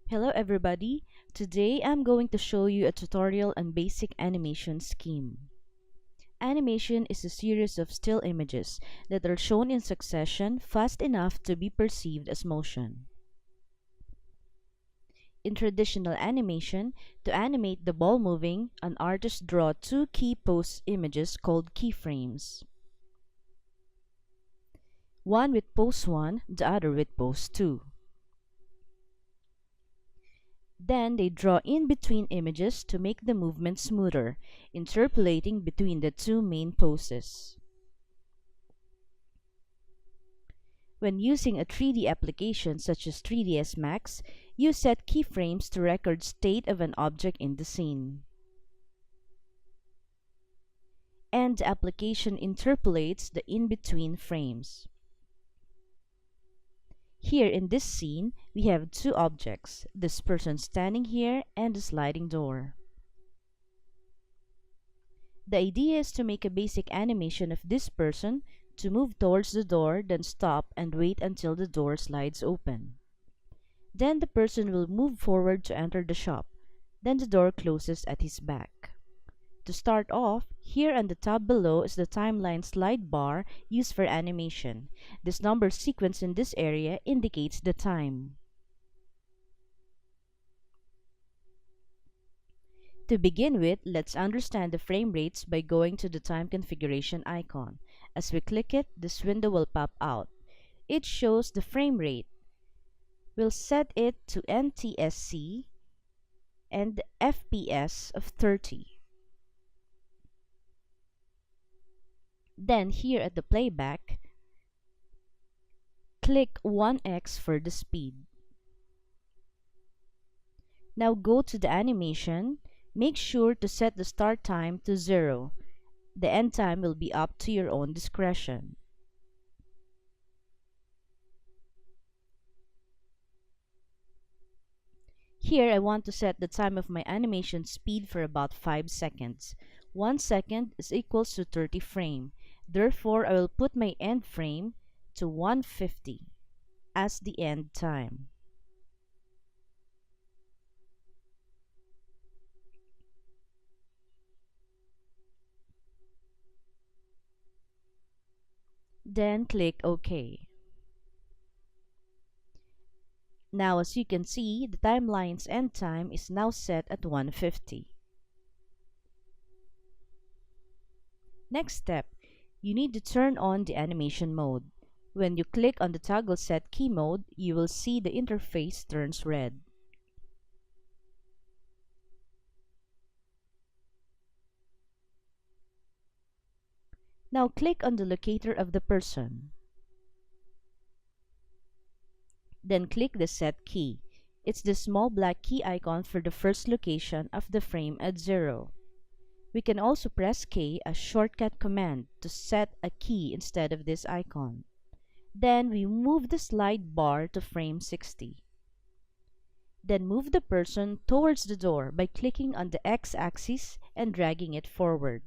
Hello everybody! Today I'm going to show you a tutorial on basic animation scheme. Animation is a series of still images that are shown in succession fast enough to be perceived as motion. In traditional animation, to animate the ball moving, an artist draws two key pose images called keyframes. One with pose 1, the other with pose 2. Then they draw in between images to make the movement smoother, interpolating between the two main poses. When using a 3D application such as 3ds Max, you set keyframes to record state of an object in the scene. And the application interpolates the in-between frames. Here in this scene, we have two objects, this person standing here and the sliding door. The idea is to make a basic animation of this person to move towards the door, then stop and wait until the door slides open. Then the person will move forward to enter the shop, then the door closes at his back. To start off, here on the tab below is the timeline slide bar used for animation. This number sequence in this area indicates the time. To begin with, let's understand the frame rates by going to the time configuration icon. As we click it, this window will pop out. It shows the frame rate. We'll set it to NTSC and FPS of 30. Then here at the playback, click 1x for the speed. Now go to the animation. Make sure to set the start time to 0. The end time will be up to your own discretion. Here I want to set the time of my animation speed for about 5 seconds. 1 second is equals to 30 frames. Therefore, I will put my end frame to 150 as the end time. Then click OK. Now as you can see, the timeline's end time is now set at 150. Next step, you need to turn on the animation mode. When you click on the toggle set key mode, you will see the interface turns red. Now click on the locator of the person. Then click the set key. It's the small black key icon for the first location of the frame at 0. We can also press K as shortcut command to set a key instead of this icon. Then we move the slide bar to frame 60. Then move the person towards the door by clicking on the x-axis and dragging it forward.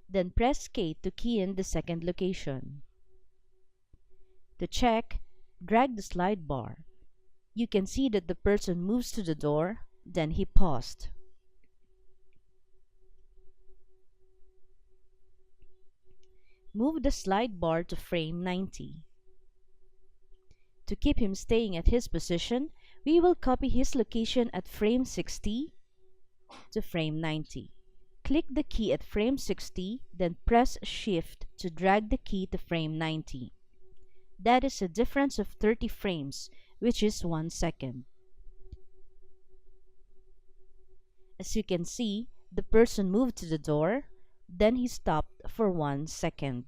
Then press K to key in the second location. To check, drag the slide bar. You can see that the person moves to the door, then he paused. Move the slide bar to frame 90. To keep him staying at his position, we will copy his location at frame 60 to frame 90. Click the key at frame 60, then press Shift to drag the key to frame 90. That is a difference of 30 frames, which is 1 second. As you can see, the person moved to the door, then he stopped for 1 second.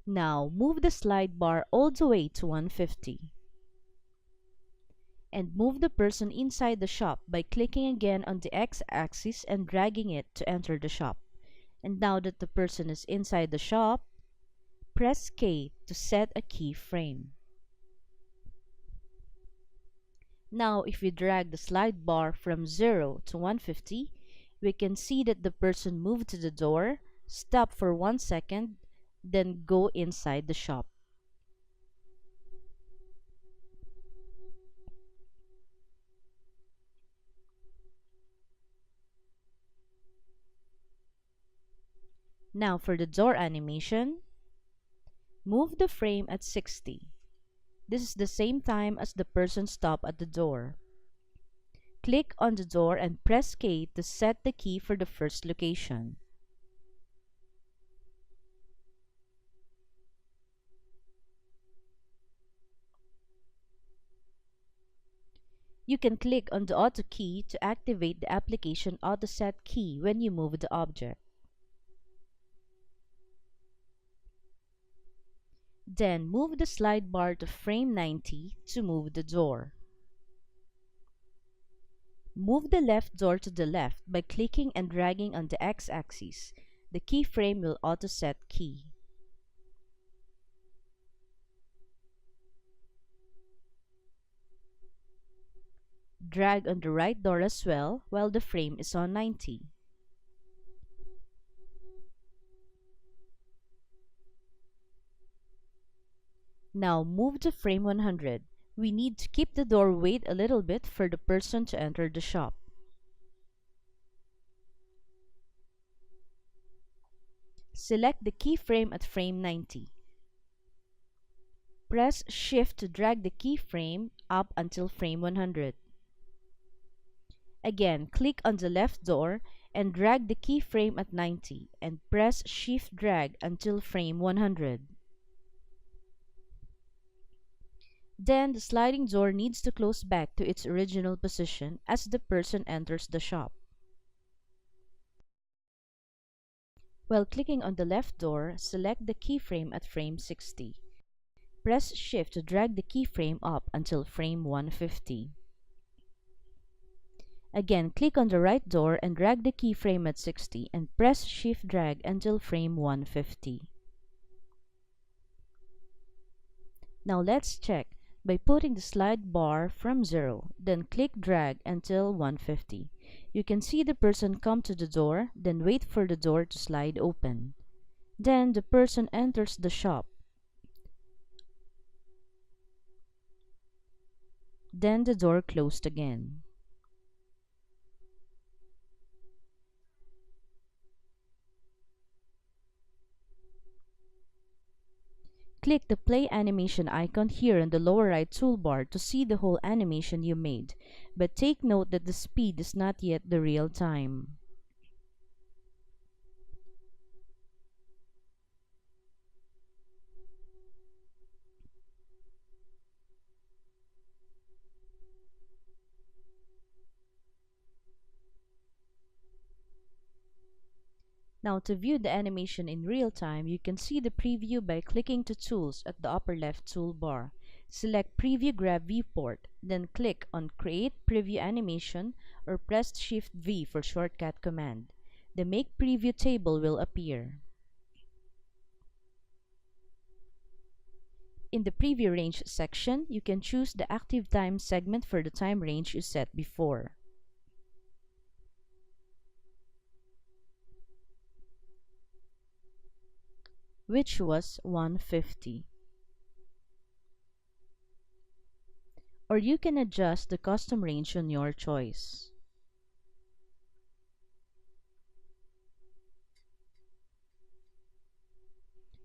Now move the slide bar all the way to 150. And move the person inside the shop by clicking again on the x-axis and dragging it to enter the shop. And now that the person is inside the shop, press K to set a keyframe. Now, if we drag the slide bar from 0 to 150, we can see that the person moved to the door, stop for 1 second, then go inside the shop. Now for the door animation, move the frame at 60. This is the same time as the person stopped at the door. Click on the door and press K to set the key for the first location. You can click on the Auto key to activate the application Auto Set key when you move the object. Then move the slide bar to frame 90 to move the door. Move the left door to the left by clicking and dragging on the X-axis. The keyframe will auto-set key. Drag on the right door as well while the frame is on 90. Now move to frame 100. We need to keep the door wait a little bit for the person to enter the shop. Select the keyframe at frame 90. Press Shift to drag the keyframe up until frame 100. Again, click on the left door and drag the keyframe at 90 and press Shift drag until frame 100. Then the sliding door needs to close back to its original position as the person enters the shop. While clicking on the left door, select the keyframe at frame 60. Press Shift to drag the keyframe up until frame 150. Again, click on the right door and drag the keyframe at 60 and press Shift drag until frame 150. Now let's check by putting the slide bar from 0, then click drag until 150. You can see the person come to the door, then wait for the door to slide open. Then the person enters the shop. Then the door closed again. Click the play animation icon here in the lower right toolbar to see the whole animation you made, but take note that the speed is not yet the real time. Now to view the animation in real time, you can see the preview by clicking to Tools at the upper left toolbar. Select Preview Grab Viewport, then click on Create Preview Animation or press Shift V for shortcut command. The Make Preview table will appear. In the Preview Range section, you can choose the active time segment for the time range you set before, which was 150. Or you can adjust the custom range on your choice.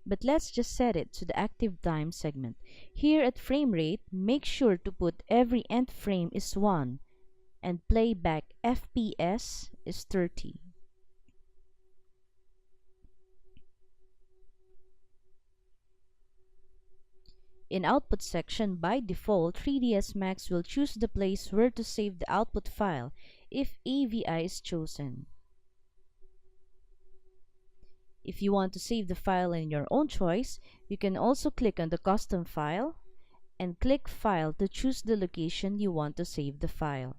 But let's just set it to the active time segment. Here at frame rate, make sure to put every nth frame is 1 and playback FPS is 30. In Output section, by default, 3ds Max will choose the place where to save the output file if AVI is chosen. If you want to save the file in your own choice, you can also click on the Custom File and click File to choose the location you want to save the file.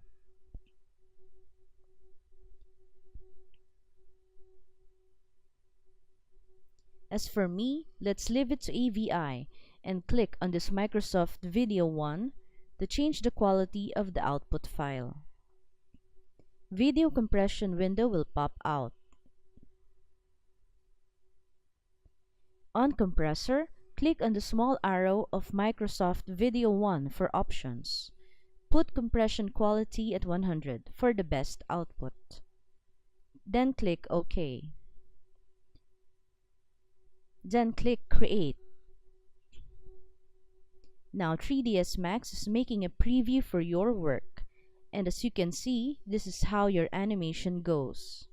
As for me, let's leave it to AVI and click on this Microsoft Video 1 to change the quality of the output file. Video compression window will pop out. On compressor, click on the small arrow of Microsoft Video 1 for options. Put compression quality at 100 for the best output. Then click OK. Then click Create. Now 3ds Max is making a preview for your work. And as you can see, this is how your animation goes.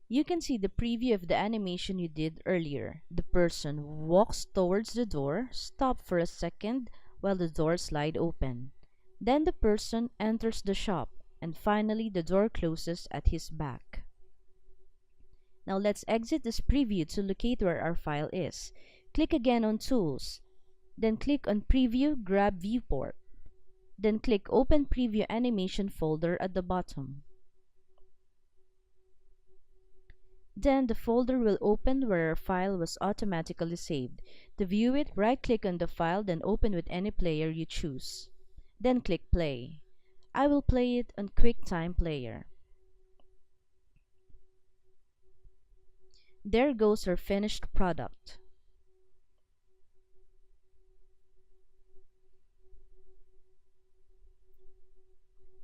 You can see the preview of the animation you did earlier. The person walks towards the door, stop for a second while the door slides open. Then the person enters the shop, and finally the door closes at his back. Now let's exit this preview to locate where our file is. Click again on Tools, then click on Preview, grab Viewport. Then click Open Preview Animation folder at the bottom. Then the folder will open where our file was automatically saved. To view it, right-click on the file, then open with any player you choose. Then click Play. I will play it on QuickTime Player. There goes our finished product.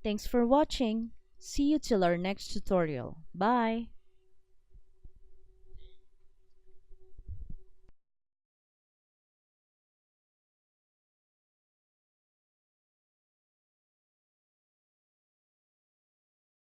Thanks for watching. See you till our next tutorial. Bye!